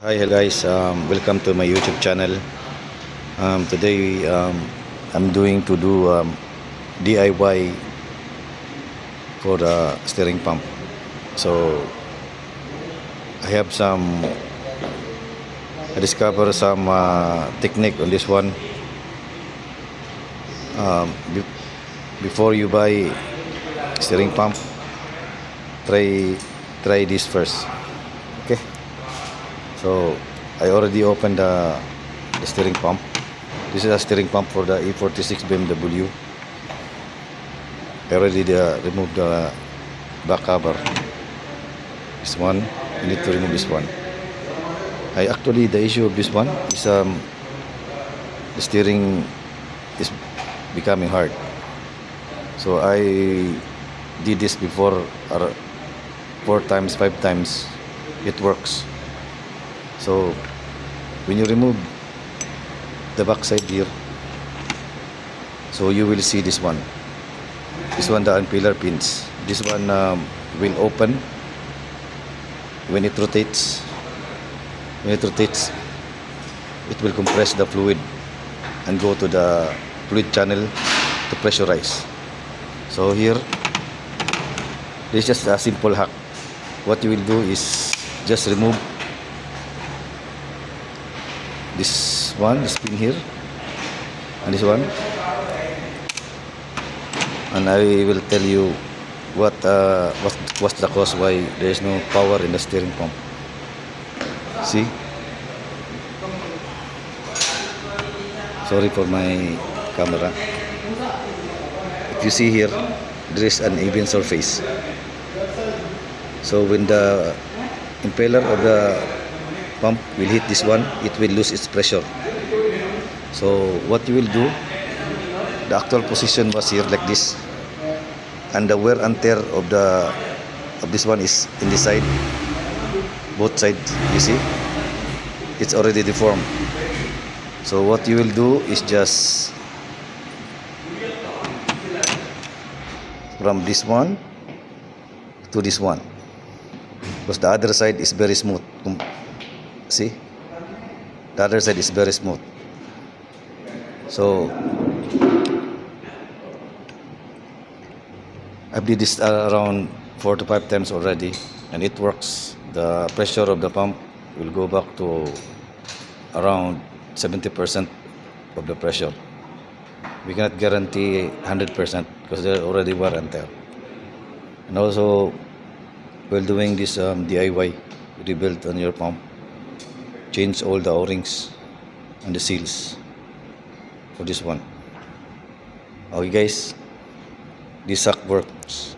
Hi, hello guys. Welcome to my YouTube channel. Today, I'm doing to do DIY for the steering pump. So I have I discover some technique on this one. Be, before you buy steering pump, try try this first. Okay. So I already opened the steering pump. This is a steering pump for the E46 BMW. I already removed the back cover. This one, you need to remove this one. The issue of this one is the steering is becoming hard. So I did this before 4 times, 5 times. It works. So when you remove the back side here, so you will see this one, the impeller pins. This one will open when it rotates. It will compress the fluid and go to the fluid channel to pressurize. So here, this is just a simple hack. What you will do is just remove this pin here, and this one, and I will tell you what's the cause why there is no power in the steering pump. See, sorry for my camera. If you see here, there is an even surface. So when the impeller of the pump will hit this one, it will lose its pressure. So what you will do, the actual position was here like this, and the wear and tear of this one is in this side, both sides. You see, it's already deformed. So what you will do is just from this one to this one, because the other side is very smooth. See, the other side is very smooth. So I've did this around 4 to 5 times already, and it works. The pressure of the pump will go back to around 70% of the pressure. We cannot guarantee 100% because they're already wear and tear. And also, while doing this DIY, rebuild on your pump, change all the O-rings and the seals for this one. Okay guys, this hack works.